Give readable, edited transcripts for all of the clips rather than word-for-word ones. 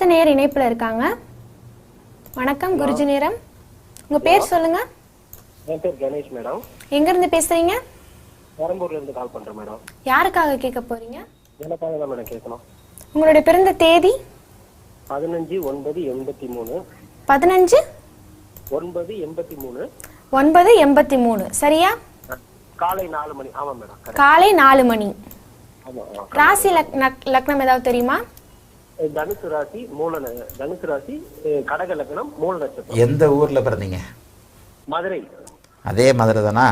அடுத்த நேர் இணைப்புல இருக்காங்க. வணக்கம் குருஜி நேரம். உங்க பேர் சொல்லுங்க. என் பேர் கணேஷ் மேடம். எங்க இருந்து பேசுறீங்க? பெரம்பூர்ல இருந்து கால் பண்றேன் மேடம். யாருக்காக கேட்க போறீங்க? எனக்காக தான் மேடம் கேட்கணும். உங்களுடைய பிறந்த தேதி? 15/9/83. 15/9/83. 9/83 சரியா? காலை 4 மணி. ஆமா மேடம். காலை 4 மணி. ஆமா. ராசி லக்னம் ஏதாவது தெரியுமா? தனுசு ராசி தனுசு ராசி கடக லக்னம் மூல நட்சத்திரம். எந்த ஊர்ல பிறந்தீங்க? மதுரை. அதே மதுரை தானா?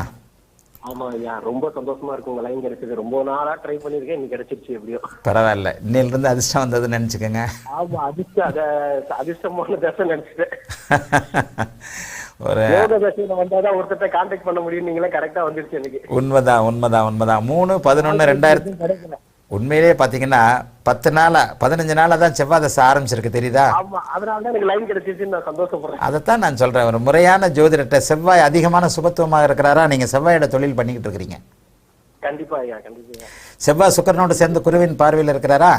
ஆமா ஐயா, ரொம்ப சந்தோஷமா இருக்கு உங்க லைன் கிடைச்சது. ரொம்ப நாளா ட்ரை பண்ணிருக்கேன், இன்னைக்கு கிடைச்சிருச்சு. எப்படியோ பரவாயில்ல, இன்னையில இருந்து அதிர்ஷ்டம் வந்ததுன்னு நினைச்சுக்கோங்க. ஆமா, அதிர்ஷ்டமான தசை நினைச்சிட்டேன். ஒரு யோக தசையில வந்தாதான் ஒருத்தட்ட கான்டாக்ட் பண்ண முடியும். நீங்களே கரெக்டா வந்துருச்சு எனக்கு. உண்மைதான் 3/11/2000 கிடைக்கல. உண்மையிலேயே பாத்தீங்கன்னா 15 நாளா தான் செவ்வாய் தசை ஆரம்பிச்சிருக்கு, தெரியுதா? ஆமா, அதனாலதான் எனக்கு லைன் கிடைச்சிருச்சுன்னு நான் சந்தோஷப்படுறேன். அதைத்தான் நான் சொல்றேன். ஒரு முறையான ஜோதிடத்தை செவ்வாய் அதிகமான சுபத்துவமாக இருக்கிறாரா? நீங்க செவ்வாயோட தொழில் பண்ணிக்கிட்டு இருக்கிறீங்க. கண்டிப்பா ஐயா, கண்டிப்பா. செவ்வாய் சுக்கிரனோடு சேர்ந்து குருவின் பார்வையில் இருக்கிறாரா?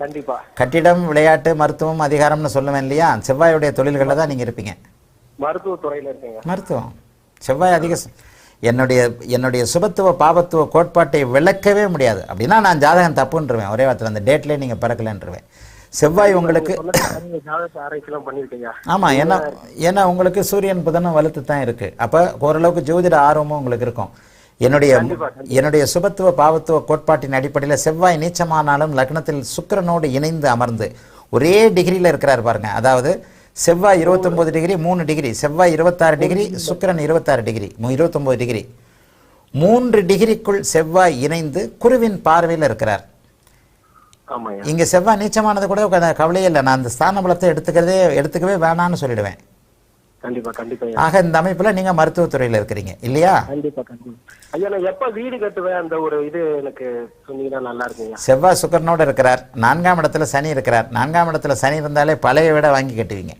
கண்டிப்பா. கட்டிடம், விளையாட்டு, மருத்துவம், அதிகாரம்னு சொல்லுவேன் இல்லையா? செவ்வாயுடைய தொழில்களில் தான் நீங்க இருப்பீங்க. மருத்துவத்துறையில இருக்கீங்க. மருத்துவம் செவ்வாய் அதிக என்னுடைய சுபத்துவ பாபத்துவ கோட்பாட்டை விளக்கவே முடியாது. அப்படின்னா நான் ஜாதகம் தப்புன்றுவேன். ஒரே வார்த்தை, அந்த டேட்லேயே நீங்கள் பிறக்கலன்றுவேன். செவ்வாய் உங்களுக்கு ஆமாம், ஏன்னா உங்களுக்கு சூரியன் புதனும் வலுத்து தான் இருக்கு. அப்போ ஓரளவுக்கு ஜோதிட ஆர்வமும் உங்களுக்கு இருக்கும். என்னுடைய சுபத்துவ பாவத்துவ கோட்பாட்டின் அடிப்படையில் செவ்வாய் நீச்சமானாலும் லக்னத்தில் சுக்கிரனோடு இணைந்து அமர்ந்து ஒரே டிகிரியில் இருக்கிறார் பாருங்க. அதாவது செவ்வாய் 29 டிகிரி 3 டிகிரி, செவ்வாய் 26 டிகிரி, சுக்கிரன் 26 டிகிரி, 29 டிகிரி, 3 டிகிரிக்குள் செவ்வாய் இணைந்து குருவின் பார்வையில் இருக்கிறார். இங்க செவ்வாய் நீச்சமானது கூட கவலையே இல்லை. நான் அந்த ஸ்தான பலத்தை எடுத்துக்கவே வேணான்னு சொல்லிடுவேன். ஆக இந்த அமைப்புல நீங்க மருத்துவத்துறையில இருக்கிறீங்க இல்லையா? வீடு கட்டுவேன், அந்த ஒரு இது எனக்கு சொன்னீங்கன்னா நல்லா இருக்குங்க. செவ்வாய் சுக்கிரனோட இருக்கிறார். 4ஆம் இடத்துல சனி இருக்கிறார். 4ஆம் இடத்துல சனி இருந்தாலே பழைய வீட வாங்கி கட்டுவீங்க.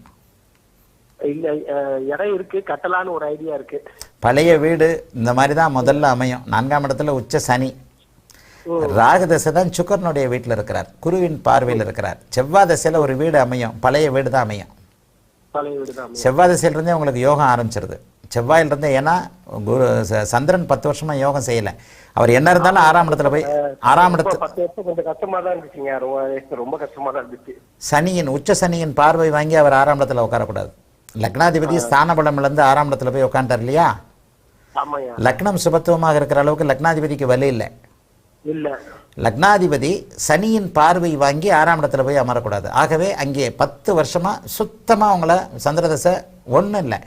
இல்ல, இடம் இருக்கு, கட்டலான்னு ஒரு ஐடியா இருக்கு. பழைய வீடு இந்த மாதிரி தான் முதல்ல அமையும். 4ஆம் இடத்துல உச்ச சனி. ராகு தசை தான் சுக்கிரனுடைய வீட்டில் இருக்கிறார், குருவின் பார்வையில் இருக்கிறார். செவ்வாய் தசையில ஒரு வீடு அமையும், பழைய வீடு தான் அமையும். செவ்வாய் திசையிலிருந்தே உங்களுக்கு யோகம் ஆரம்பிச்சிருது. செவ்வாயிலிருந்தே, ஏன்னா குரு சந்திரன் 10 வருஷமா யோகம் செய்யல. அவர் என்ன இருந்தாலும் 6ஆம் இடத்துல போய் 6ஆம் இடத்துல சனியின் உச்ச சனியின் பார்வை வாங்கி அவர் 6ஆம் இடத்துல உட்காரக்கூடாது. லக்னாதிபதி ஸ்தான பலம் இழந்து 6ஆம் இடத்துல போய் உட்காந்துட்டார் இல்லையா? லக்னம் சுபத்துவமாக இருக்கிற அளவுக்கு லக்னாதிபதிக்கு வலி இல்லை. லக்னாதிபதி சனியின் பார்வை வாங்கி 6ஆம் இடத்துல போய் அமரக்கூடாது. ஆகவே அங்கே 10 வருஷமா சுத்தமா உங்களை சந்திரதசை ஒன்றும் இல்லை.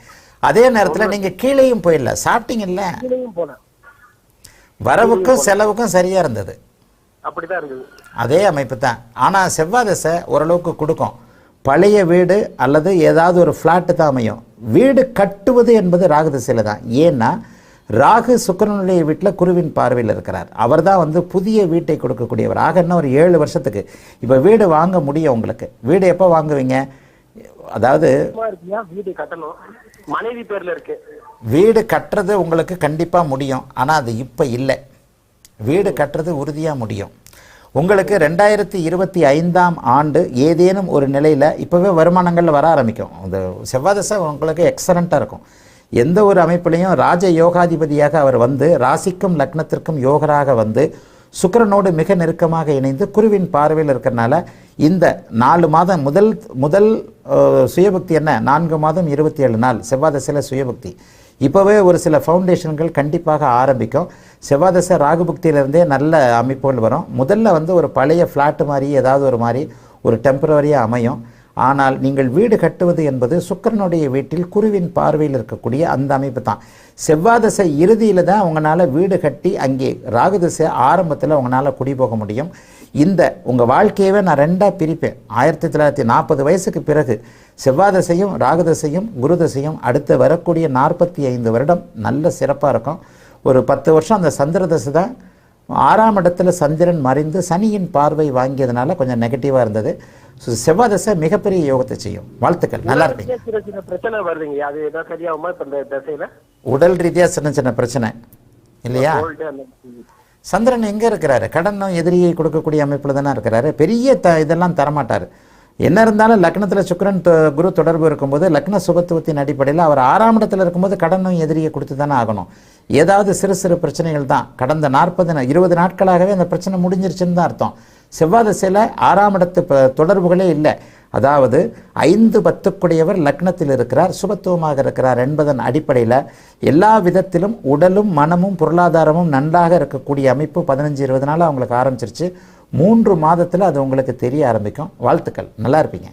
அதே நேரத்தில் நீங்க கீழேயும் போயிடல, சாப்பிட்டீங்க இல்ல, வரவுக்கும் செலவுக்கும் சரியா இருந்தது. அதே அமைப்பு தான். ஆனா செவ்வாய் தசை ஓரளவுக்கு கொடுக்கும். பழைய வீடு அல்லது ஏதாவது ஒரு பிளாட்டு தான் அமையும். வீடு கட்டுவது என்பது ராகு திசையில தான். ஏன்னா ராகு சுக்கிரனுடைய வீட்டில் குருவின் பார்வையில் இருக்கிறார். அவர் தான் புதிய வீட்டை கொடுக்கக்கூடியவர். ஆக இன்னும் ஒரு 7 வருஷத்துக்கு இப்போ வீடு வாங்க முடியும். உங்களுக்கு வீடு எப்போ வாங்குவீங்க? அதாவது வீடு கட்டணும், மனைவி பேர்ல இருக்கு. வீடு கட்டுறது உங்களுக்கு கண்டிப்பா முடியும். ஆனா அது இப்ப இல்லை. வீடு கட்டுறது உறுதியா முடியும். உங்களுக்கு 2025ஆம் ஆண்டு ஏதேனும் ஒரு நிலையில இப்பவே வருமானங்கள் வர ஆரம்பிக்கும். இந்த செவ்வாய் தசை உங்களுக்கு எக்ஸலண்டா இருக்கும். எந்த ஒரு அமைப்பிலையும் ராஜ யோகாதிபதியாக அவர் ராசிக்கும் லக்னத்திற்கும் யோகராக சுக்கிரனோடு மிக நெருக்கமாக இணைந்து குருவின் பார்வையில் இருக்கிறனால இந்த 4 மாதம் முதல் சுயபக்தி என்ன, 4 மாதம் 27 நாள் செவ்வாய் தசையில சுயபக்தி. இப்போவே ஒரு சில ஃபவுண்டேஷன்கள் கண்டிப்பாக ஆரம்பிக்கும். செவ்வாய் தசை ராகுபக்தியிலிருந்தே நல்ல அமைப்புகள் வரும். முதல்ல ஒரு பழைய ஃப்ளாட்டு மாதிரி ஏதாவது ஒரு டெம்பரவரியாக அமையும். ஆனால் நீங்கள் வீடு கட்டுவது என்பது சுக்கிரனுடைய வீட்டில் குருவின் பார்வையில் இருக்கக்கூடிய அந்த அமைப்பு தான். செவ்வாய் தசை இறுதியில் தான் உங்களால் வீடு கட்டி அங்கே ராகு தசை ஆரம்பத்தில் உங்களால் குடி போக முடியும். உங்கள் வாழ்க்கையவே நான் 2ஆக பிரிப்பேன். 1940 வயசுக்கு பிறகு செவ்வாய் தசையும் ராகு தசையும் குரு தசையும் அடுத்து வரக்கூடிய 45 வருடம் நல்ல சிறப்பாக இருக்கும். ஒரு 10 வருஷம் அந்த சந்திர தசை தான். 6ஆம் இடத்துல சந்திரன் மறைந்து சனியின் பார்வை வாங்கியதுனால கொஞ்சம் நெகட்டிவாக இருந்தது. செவ்வாய் தசை மிகப்பெரிய யோகத்தை செய்யும். வாழ்த்துக்கள், நல்லா இருப்பீங்க. உடல் ரீதியா சின்ன சின்ன பிரச்சனை இல்லையா? சந்திரன் எங்க இருக்கிறாரு? கடனும் எதிரியை கொடுக்கக்கூடிய அமைப்புல தானே இருக்கிறாரு. பெரிய இதெல்லாம் தரமாட்டாரு. என்ன இருந்தாலும் லக்னத்தில் சுக்கிரன் குரு தொடர்பு இருக்கும்போது லக்ன சுபத்துவத்தின் அடிப்படையில் அவர் 6ஆம் இடத்துல இருக்கும்போது கடனும் எதிரியை கொடுத்து தானே ஆகணும். ஏதாவது சிறு சிறு பிரச்சனைகள் தான். கடந்த 20 நாட்களாகவே அந்த பிரச்சனை முடிஞ்சிருச்சுன்னு தான் அர்த்தம். செவ்வாய் திசையில் 6ஆம் இடத்து தொடர்புகளே இல்லை. அதாவது 5 10 லக்னத்தில் இருக்கிறார், சுபத்துவமாக இருக்கிறார் என்பதன் அடிப்படையில் எல்லா விதத்திலும் உடலும் மனமும் பொருளாதாரமும் நன்றாக இருக்கக்கூடிய அமைப்பு 15-20 நாள் அவங்களுக்கு ஆரம்பிச்சிருச்சு. 3 மாதத்தில் அது உங்களுக்கு தெரிய ஆரம்பிக்கும். வாழ்த்துக்கள், நல்லா இருப்பீங்க.